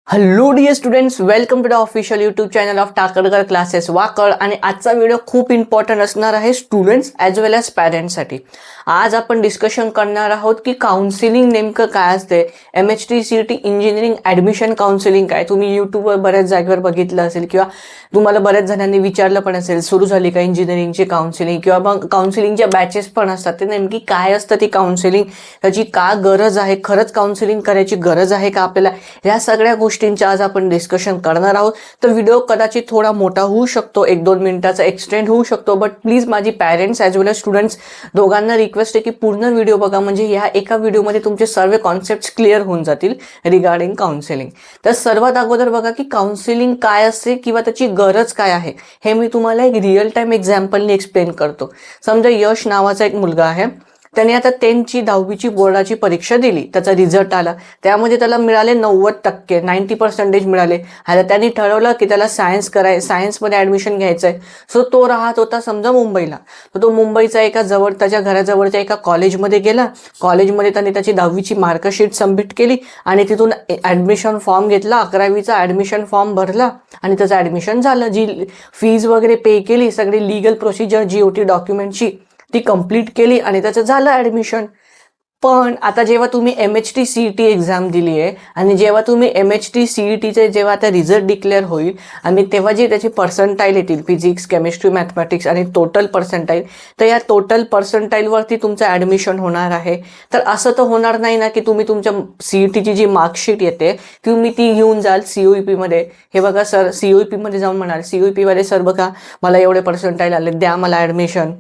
Hello dear students, welcome to the official YouTube channel of Takarkar classes Wakad. आणि आजचा video खूप important असणार आहे स्टुडंट्स ॲज वेल ॲज पॅरेंट्ससाठी. आज आपण डिस्कशन करणार आहोत की काउन्सिलिंग नेमकं काय असते. MHTCET इंजिनिअरिंग ॲडमिशन काउन्सिलिंग काय. तुम्ही यूट्यूबवर बऱ्याच जागेवर बघितलं असेल किंवा तुम्हाला बऱ्याच जणांनी विचारलं पण असेल सुरू झाली का इंजिनिअरिंगची काउन्सिलिंग, किंवा मग काउन्सिलिंगच्या बॅचेस पण असतात. ते नेमकी काय असतं ती काउन्सिलिंग, त्याची का गरज आहे, खरंच काउन्सिलिंग करायची गरज आहे का आपल्याला, ह्या सगळ्या गोष्टींच्या आज आपण डिस्कशन करणार आहोत. तर व्हिडिओ कदाचित थोडा मोठा होऊ शकतो, 1-2 मिनिटाचा एक्सटेंड होऊ शकतो, बट प्लीज माझी पॅरेंट्स ॲज वेल एज स्टुडंट्स दोघांना रिक्वेस्ट आहे की पूर्ण व्हिडिओ बघा, म्हणजे ह्या एका व्हिडिओमध्ये तुमचे सर्व कॉन्सेप्ट्स क्लिअर होऊन जातील रिगार्डिंग काउन्सिलिंग. तर सर्वात अगोदर बघा की काउन्सिलिंग काय असते किंवा त्याची गरज काय आहे हे मी तुम्हाला एक रिअल टाईम एक्झाम्पलने एक्सप्लेन करतो. समजा यश नावाचा एक मुलगा आहे, त्याने आता 10वी 10वीची बोर्डाची परीक्षा दिली, त्याचा रिझल्ट आला, त्यामध्ये त्याला मिळाले 90%, 90% मिळाले. आता त्यांनी ठरवलं की त्याला सायन्समध्ये ॲडमिशन घ्यायचं आहे. सो तो राहत होता समजा मुंबईला, तर तो मुंबईचा त्याच्या घराजवळच्या एका कॉलेजमध्ये गेला. कॉलेजमध्ये त्याने त्याची 10वीची मार्कशीट सबमिट केली आणि तिथून ॲडमिशन फॉर्म घेतला, 11वीचा ॲडमिशन फॉर्म भरला आणि त्याचं ॲडमिशन झालं. जी फीज वगैरे पे केली, सगळी लिगल प्रोसिजर GOT डॉक्युमेंटची ती कंप्लीट केली आणि त्याचं झालं ॲडमिशन. पण आता जेव्हा तुम्ही MHTCET एक्झाम दिली आहे आणि जेव्हा तुम्ही MHTCETचे जेव्हा आता रिझल्ट डिक्लेअर होईल आणि तेव्हा जे त्याचे पर्सेंटाईल येतील, फिजिक्स, केमिस्ट्री, मॅथमॅटिक्स आणि टोटल पर्सेंटाईल, तर या टोटल पर्सेंटाईलवरती तुमचं ॲडमिशन होणार आहे. तर असं तर होणार नाही ना की तुम्ही तुमच्या CETची जी मार्कशीट येते तुम्ही ती घेऊन जाल COEPमध्ये. हे बघा सर, COEPमध्ये जाऊन म्हणाल COEPवाले सर बघा मला एवढे पर्सेंटाईल आले, द्या मला ॲडमिशन.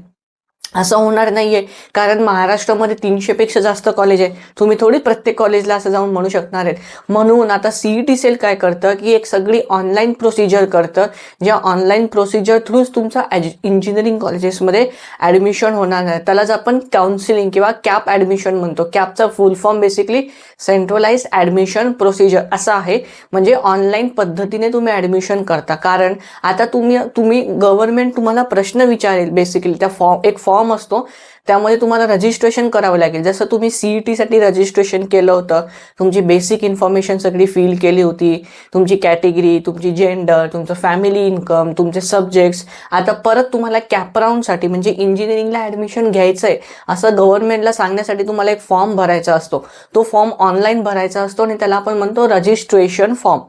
असं होणार नाहीये, कारण महाराष्ट्रामध्ये 300पेक्षा जास्त कॉलेज आहे. तुम्ही थोडी प्रत्येक कॉलेजला असं जाऊन म्हणू शकणार आहेत. म्हणून आता CET सेल काय करतं की एक सगळी ऑनलाईन प्रोसिजर करतं, ज्या ऑनलाईन प्रोसिजर थ्रूच तुमचा इंजिनिअरिंग कॉलेजेसमध्ये ॲडमिशन होणार आहे. त्यालाच आपण काउन्सिलिंग किंवा कॅप ॲडमिशन म्हणतो. कॅपचा full form basically centralise admission procedure असा आहे. म्हणजे ऑनलाईन पद्धतीने तुम्ही ॲडमिशन करता. कारण आता तुम्ही गव्हर्नमेंट तुम्हाला प्रश्न विचारेल, बेसिकली त्या एक फॉर्म असतो, त्यामध्ये तुम्हाला रजिस्ट्रेशन करावं लागेल. जसं तुम्ही CETसाठी रजिस्ट्रेशन केलं होतं, तुमची बेसिक इन्फॉर्मेशन सगळी फिल केली होती, तुमची कॅटेगरी, तुमची जेंडर, तुमचं फॅमिली इन्कम, तुमचे सब्जेक्ट्स. आता परत तुम्हाला कॅप राऊंडसाठी म्हणजे इंजिनिअरिंगला ॲडमिशन घ्यायचं आहे असं गव्हर्नमेंटला सांगण्यासाठी तुम्हाला एक फॉर्म भरायचा असतो. तो फॉर्म ऑनलाईन भरायचा असतो आणि त्याला आपण म्हणतो रजिस्ट्रेशन फॉर्म.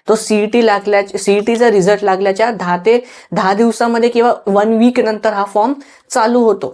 तो CETचा रिझल्ट लागल्याच्या 10 ते 10 दिवसामध्ये किंवा 1 वीक नंतर हा फॉर्म चालू होतो.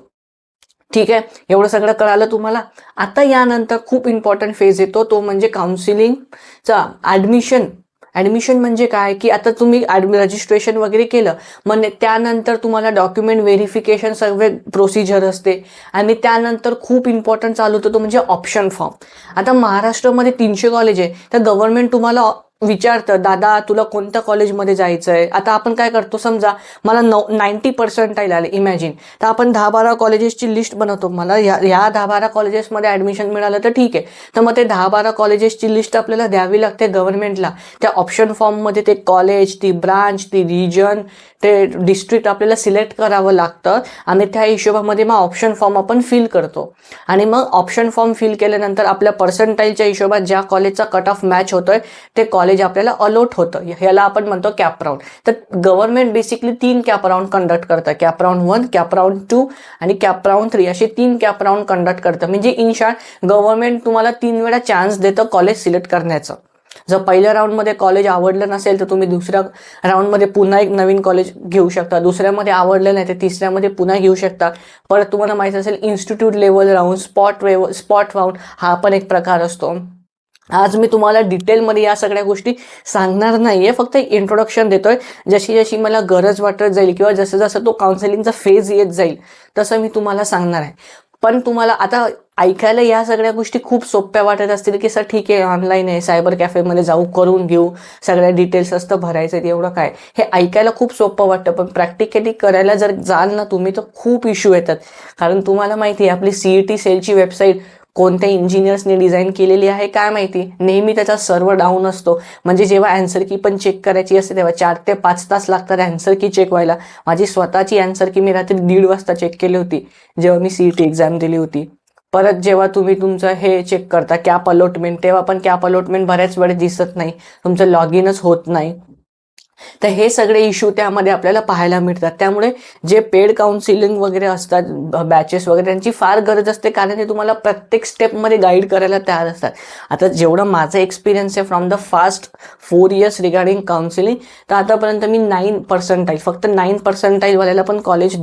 ठीक आहे, एवढं सगळं कळालं तुम्हाला. आता यानंतर खूप इम्पॉर्टंट फेज येतो, तो म्हणजे काउन्सिलिंगचा ॲडमिशन म्हणजे काय की आता तुम्ही रजिस्ट्रेशन वगैरे केलं, मग त्यानंतर तुम्हाला डॉक्युमेंट व्हेरिफिकेशन सर्व प्रोसिजर असते आणि त्यानंतर खूप इम्पॉर्टंट चालू होतं तो म्हणजे ऑप्शन फॉर्म. आता महाराष्ट्रामध्ये 300 कॉलेज आहे, तर गव्हर्नमेंट तुम्हाला विचारतं दादा तुला कोणत्या कॉलेजमध्ये जायचं आहे. आता आपण काय करतो, समजा मला 90% आले इमॅजिन, तर आपण 10-12 कॉलेजेसची लिस्ट बनवतो. मला ह्या 10-12 कॉलेजेसमध्ये ॲडमिशन मिळालं तर ठीक आहे, तर मग ते 10-12 कॉलेजेसची लिस्ट आपल्याला द्यावी लागते गव्हर्नमेंटला. त्या ऑप्शन फॉर्ममध्ये ते कॉलेज, ती ब्रांच, ती रिजन, ते डिस्ट्रिक्ट आपल्याला सिलेक्ट करावं लागतं आणि त्या हिशोबामध्ये मग ऑप्शन फॉर्म आपण फिल करतो. आणि मग ऑप्शन फॉर्म फिल केल्यानंतर आपल्या पर्सेंटाईलच्या हिशोबात ज्या कॉलेजचा कट ऑफ मॅच होतोय ते कॉलेज आपल्याला अलॉट होतं. ह्याला आपण म्हणतो कॅप राऊंड. तर government basically 3 cap round conduct करतं. कॅप राऊंड 1, कॅप राऊंड 2 आणि कॅप राऊंड 3 असे 3 कॅप राऊंड कंडक्ट करतं. म्हणजे इन शॉर्ट गव्हर्नमेंट तुम्हाला 3 वेळा चान्स देतं कॉलेज सिलेक्ट करण्याचं. जर पहिल्या राऊंडमध्ये कॉलेज आवडलं नसेल तर तुम्ही दुसऱ्या राऊंडमध्ये पुन्हा एक नवीन कॉलेज घेऊ शकता. दुसऱ्यामध्ये आवडलं नाही तर तिसऱ्यामध्ये पुन्हा घेऊ शकता. परत तुम्हाला माहिती असेल institute level round, spot round हा पण एक प्रकार असतो. आज मी तुम्हाला डिटेलमध्ये या सगळ्या गोष्टी सांगणार नाहीये, फक्त एक इंट्रोडक्शन देतोय. जशी जशी मला गरज वाटत जाईल किंवा जसं जसं तो काउन्सिलिंगचा फेज येत जाईल तसं मी तुम्हाला सांगणार आहे. पण तुम्हाला आता ऐकायला या सगळ्या गोष्टी खूप सोप्या वाटत असतील की सर ठीक आहे ऑनलाईन आहे, सायबर कॅफेमध्ये जाऊ करून घेऊ, सगळ्या डिटेल्स असतं भरायचं आहे, एवढं काय. हे ऐकायला खूप सोपं वाटतं, पण प्रॅक्टिकली करायला जर जाल ना तुम्ही तर खूप इश्यू येतात. कारण तुम्हाला माहिती आहे आपली CET सेलची वेबसाईट कोणत्या इंजिनियर्सने डिझाईन केलेली आहे काय माहिती. नेहमी त्याचा सर्व्हर डाऊन असतो. म्हणजे जेव्हा ॲन्सर की पण चेक करायची असते तेव्हा 4 ते 5 तास लागतात ॲन्सर की चेक व्हायला. माझी स्वतःची ॲन्सर की मी रात्री 1:30 वाजता चेक केली होती जेव्हा मी CET एक्झाम दिली होती. परत जेव्हा तुम्ही तुमचं हे चेक करता कॅप अलॉटमेंट, तेव्हा पण कॅप अलॉटमेंट बऱ्याच वेळेस दिसत नाही, तुमचं लॉग इनच होत नाही. तर हे सगळे इश्यू त्यामध्ये आपल्याला पाहायला मिळतात. त्यामुळे जे पेड काउन्सिलिंग वगैरे असतात, बॅचेस वगैरे, त्यांची फार गरज असते, कारण ते तुम्हाला प्रत्येक स्टेपमध्ये गाईड करायला तयार असतात. आता जेवढं माझं एक्सपिरियन्स आहे from the fast 4 years regarding counselling, तर आतापर्यंत मी 9% फक्त 9% वाल्याला पण कॉलेज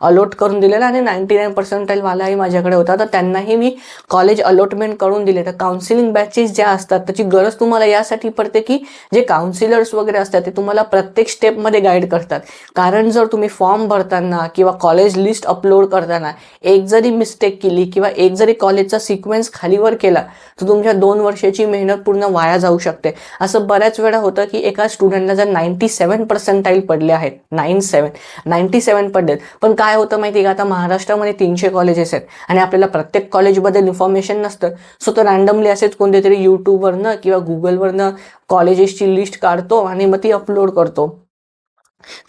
अलॉट करून दिलेलं, आणि 99% वालाही माझ्याकडे होता, तर त्यांनाही मी कॉलेज अलॉटमेंट करून दिले. तर काउन्सिलिंग बॅचेस ज्या असतात त्याची गरज तुम्हाला यासाठी पडते की जे काउन्सिलर्स वगैरे असतात ते तुम्हाला प्रत्येक स्टेपमध्ये गाईड करतात. कारण जर तुम्ही फॉर्म भरताना किंवा कॉलेज लिस्ट अपलोड करताना एक जरी मिस्टेक केली किंवा एक जरी कॉलेजचा सिक्वेन्स खालीवर केला तर तुमच्या 2 वर्षाची मेहनत पूर्ण वाया जाऊ शकते. असं बऱ्याच वेळा होतं की एका स्टुडंटला जर 97% पडले आहेत, 97 पडलेत, पण काय होतं माहिती का, आता महाराष्ट्रामध्ये 300 कॉलेजेस आहेत आणि आपल्याला प्रत्येक कॉलेजबद्दल इन्फॉर्मेशन नसतं. सो तो रँडमली असेच कोणतेतरी यूट्यूबवरनं किंवा गुगलवरनं कॉलेजेसची लिस्ट काढतो आणि मग ती अपलोड करतो.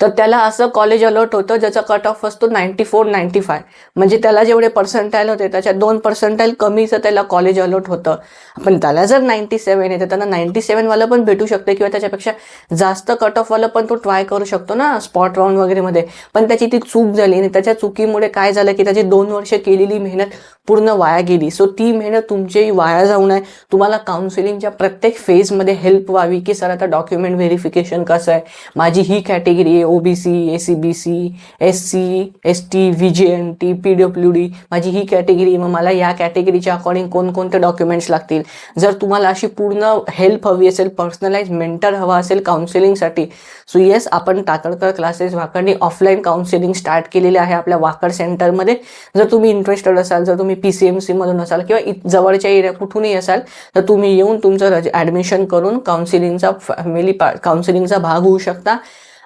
तर त्याला असं कॉलेज अलॉट होतं ज्याचा कट ऑफ असतो 94-95, म्हणजे त्याला जेवढे पर्सेंटाईल होते त्याच्या 2% कमीचं त्याला कॉलेज अलॉट होतं. पण त्याला जर 97 आहे तर त्यांना 97 वाला पण भेटू शकते किंवा त्याच्यापेक्षा जास्त कट ऑफवाला पण तो ट्राय करू शकतो ना स्पॉट राऊंड वगैरेमध्ये. पण त्याची ती चूक झाली आणि त्याच्या चुकीमुळे काय झालं की त्याची 2 वर्ष केलेली मेहनत पूर्ण वाया गेली. सो ती मेहनत तुमची वाया जाऊ नये, तुम्हाला काउन्सिलिंगच्या प्रत्येक फेजमध्ये हेल्प व्हावी की सर आता डॉक्युमेंट व्हेरिफिकेशन कसं आहे, माझी ही कॅटेगरी आहे, OBC, ACBC, SC, ST, VJNT, PWD, माझी ही कॅटेगरी, मग मला या कॅटेगरीच्या अकॉर्डिंग कोणकोणते डॉक्युमेंट्स लागतील. जर तुम्हाला अशी पूर्ण हेल्प हवी असेल, पर्सनलाइज मेंटर हवा असेल काउन्सिलिंगसाठी, सो येस, आपण टाकळकर क्लासेस वाकडनी ऑफलाईन काउन्सिलिंग स्टार्ट केलेले आहे आपल्या वाकड सेंटरमध्ये. जर तुम्ही इंटरेस्टेड असाल, जर तुम्ही PCMC मधून असाल किंवा जवळच्या एरिया कुठूनही असाल, तर तुम्ही येऊन तुमचं ॲडमिशन करून काउन्सिलिंगचा भाग होऊ शकता.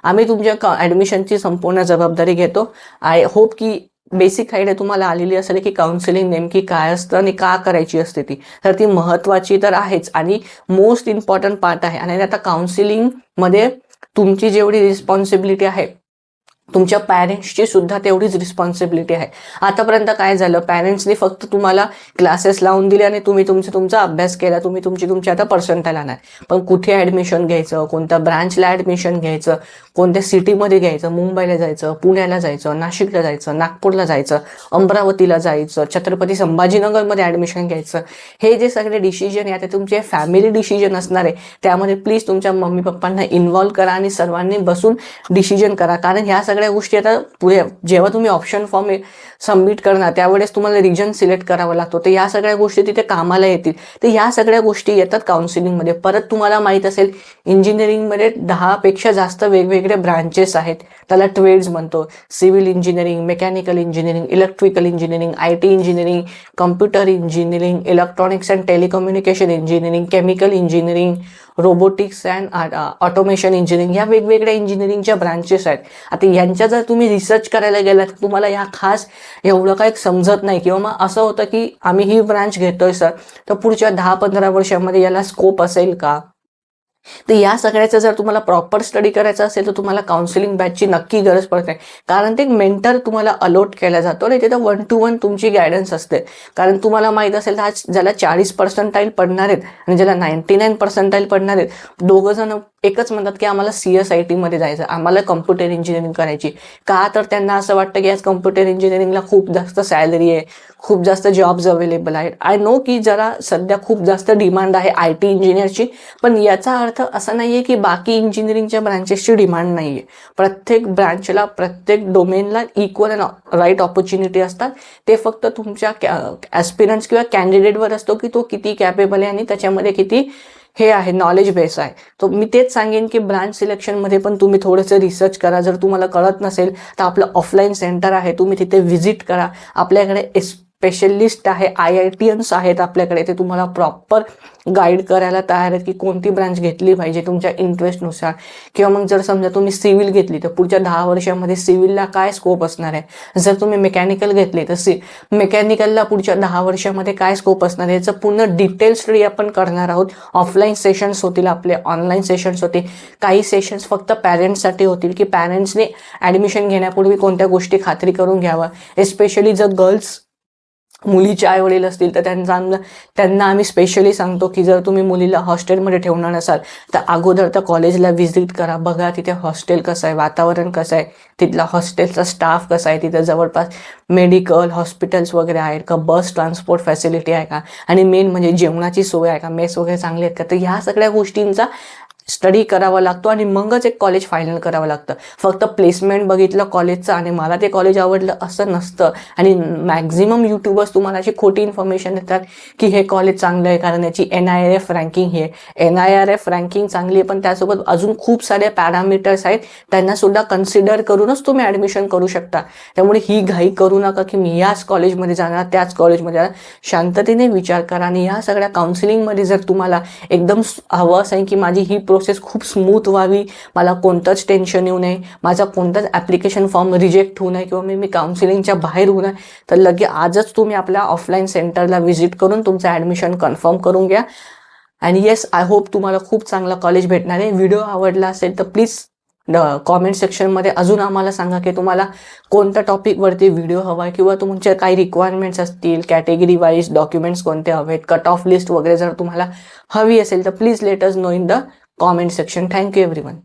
आम्ही तुमच्या ॲडमिशनची संपूर्ण जबाबदारी घेतो. आय होप की बेसिक आयडिया तुम्हाला आलेली असेल की काउन्सिलिंग नेमकी काय असतं आणि का करायची असते ती. तर ती महत्त्वाची तर आहेच आणि मोस्ट इम्पॉर्टंट पार्ट आहे. आणि आता काउन्सिलिंगमध्ये तुमची जेवढी रिस्पॉन्सिबिलिटी आहे, तुमच्या पॅरेंट्सची सुद्धा तेवढीच रिस्पॉन्सिबिलिटी आहे. आतापर्यंत काय झालं, पॅरेंट्सनी फक्त तुम्हाला क्लासेस लावून दिले आणि तुम्ही तुमचा अभ्यास केला, तुमची आता पर्सेंटाईल आणा. पण कुठे ॲडमिशन घ्यायचं, कोणत्या ब्रांचला ॲडमिशन घ्यायचं, कोणत्या सिटीमध्ये घ्यायचं, मुंबईला जायचं, पुण्याला जायचं, नाशिकला जायचं, नागपूरला जायचं, अमरावतीला जायचं, छत्रपती संभाजीनगरमध्ये ॲडमिशन घ्यायचं, हे जे सगळे डिसिजन आहे ते तुमचे फॅमिली डिसिजन असणार आहे. त्यामध्ये प्लीज तुमच्या मम्मी पप्पांना इन्व्हॉल्व करा आणि सर्वांनी बसून डिसिजन करा. कारण ह्या सगळ्या गोष्टी आता पुढे जेव्हा तुम्ही ऑप्शन फॉर्म सबमिट करणार त्यावेळेस तुम्हाला रिजन सिलेक्ट करावा लागतो. तर या सगळ्या गोष्टी तिथे कामाला येतील. तर ह्या सगळ्या गोष्टी येतात काउन्सिलिंगमध्ये. परत तुम्हाला माहीत असेल इंजिनिअरिंगमध्ये 10पेक्षा जास्त वेगवेगळे ब्रांचेस आहेत. त्याला ट्रेड्स म्हणतो. Civil engineering, mechanical engineering, electrical engineering, IT engineering, computer engineering, electronics and telecommunication engineering, chemical engineering, robotics and automation engineering, या वेगवेगळ्या इंजिनिअरिंगच्या ब्रांचेस आहेत. आता यांच्या जर तुम्ही रिसर्च करायला गेलात तर तुम्हाला या खास एवढं काही समजत नाही, किंवा मग असं होतं की आम्ही ही ब्रांच घेतोय सर, तर पुढच्या 10-15 वर्षामध्ये याला स्कोप असेल का. तर या सगळ्याचा जर तुम्हाला प्रॉपर स्टडी करायचा असेल तर तुम्हाला काउन्सिलिंग बॅचची नक्की गरज पडते. कारण ते मेंटर तुम्हाला अलॉट केला जातो आणि तिथं 1 to 1 तुमची गायडन्स असते. कारण तुम्हाला माहीत असेल तर आज ज्याला 40% पडणार आहेत आणि ज्याला 99% पडणार आहेत, दोघं जण एकच म्हणतात की आम्हाला CSIT मध्ये जायचं, आम्हाला कम्प्युटर इंजिनिअरिंग करायची. का तर त्यांना असं वाटतं की आज कम्प्युटर इंजिनिअरिंगला खूप जास्त सॅलरी आहे, खूप जास्त जॉब्स अवेलेबल आहेत. आय नो की जरा सध्या खूप जास्त डिमांड आहे IT इंजिनियरची, पण याचा अर्थ असा नाही आहे की बाकी इंजिनिअरिंगच्या ब्रांचेसची डिमांड नाही आहे. प्रत्येक ब्रांचला, प्रत्येक डोमेनला इक्वल अँड राईट ऑपॉर्च्युनिटी असतात. ते फक्त तुमच्या ॲस्पिरंट्स किंवा कॅन्डिडेटवर असतो की तो किती कॅपेबल आहे आणि त्याच्यामध्ये किती हे आहे, नॉलेज बेस आहे. तो मी तेच सांगेन की ब्रांच सिलेक्शनमध्ये पण तुम्ही थोडंसं रिसर्च करा. जर तुम्हाला कळत नसेल तर आपलं ऑफलाईन सेंटर आहे, तुम्ही तिथे व्हिजिट करा. आपल्याकडे स्पेशलिस्ट आहे, IITians आहेत आपल्याकडे, ते तुम्हाला प्रॉपर गाईड करायला तयार आहेत की कोणती ब्रांच घेतली पाहिजे तुमच्या इंटरेस्टनुसार. किंवा मग जर समजा तुम्ही सिव्हिल घेतली तर पुढच्या 10 वर्षामध्ये सिव्हिलला काय स्कोप असणार आहे. जर तुम्ही मेकॅनिकल घेतली तर मेकॅनिकलला पुढच्या 10 वर्षामध्ये काय स्कोप असणार आहे, याचं पूर्ण डिटेल स्टडी आपण करणार आहोत. ऑफलाईन सेशन्स होतील, आपले ऑनलाईन सेशन्स होतील. काही सेशन्स फक्त पॅरेंट्ससाठी होतील की पॅरेंट्सने ॲडमिशन घेण्यापूर्वी कोणत्या गोष्टी खात्री करून घ्यावा. एस्पेशली जर गर्ल्स मुलीचे आई वडील असतील तर त्यांना आम्ही स्पेशली सांगतो की जर तुम्ही मुलीला हॉस्टेलमध्ये ठेवणार नसाल तर अगोदर तर कॉलेजला व्हिजिट करा, बघा तिथे हॉस्टेल कसं आहे, वातावरण कसं आहे, तिथला हॉस्टेलचा स्टाफ कसा आहे, तिथं जवळपास मेडिकल हॉस्पिटल्स वगैरे आहेत का, बस ट्रान्सपोर्ट फॅसिलिटी आहे का, आणि मेन म्हणजे जेवणाची सोय आहे का, मेस वगैरे चांगली आहेत का. तर ह्या सगळ्या गोष्टींचा स्टडी करावा लागतो आणि मगच एक कॉलेज फायनल करावं लागतं. फक्त प्लेसमेंट बघितलं कॉलेजचं आणि मला ते कॉलेज आवडलं असं नसतं. आणि मॅक्झिमम यूट्यूबर्स तुम्हाला अशी खोटी इन्फॉर्मेशन देतात की हे कॉलेज चांगलं आहे कारण याची NIRF रँकिंग हे NIRF रँकिंग चांगली आहे, पण त्यासोबत अजून खूप सारे पॅरामीटर्स आहेत, त्यांना सुद्धा कन्सिडर करूनच तुम्ही ॲडमिशन करू शकता. त्यामुळे ही घाई करू नका की मी याच कॉलेजमध्ये जाणार त्याच कॉलेजमध्ये जाणार. शांततेने विचार करा. आणि ह्या सगळ्या काउन्सिलिंगमध्ये जर तुम्हाला एकदम हवं असेल की माझी ही प्रोसेस खूप स्मूथ व्हावी, मला कोणतंच टेन्शन येऊ नये, माझा कोणताच ॲप्लिकेशन फॉर्म रिजेक्ट होऊ नये किंवा मी काउन्सिलिंगच्या बाहेर होऊ नये, तर लगे आजच तुम्ही आपल्या ऑफलाईन सेंटरला व्हिजिट करून तुमचं ॲडमिशन कन्फर्म करून घ्या. आणि येस, आय होप तुम्हाला खूप चांगला कॉलेज भेटणार आहे. व्हिडिओ आवडला असेल तर प्लीज कॉमेंट सेक्शनमध्ये अजून आम्हाला सांगा की तुम्हाला कोणत्या टॉपिकवरती व्हिडिओ हवा आहे किंवा तुमच्या काही रिक्वायरमेंट्स असतील, कॅटेगरी वाईज डॉक्युमेंट्स कोणते हवेत, कट ऑफ लिस्ट वगैरे जर तुम्हाला हवी असेल तर please let us know in the comment section. Thank you everyone.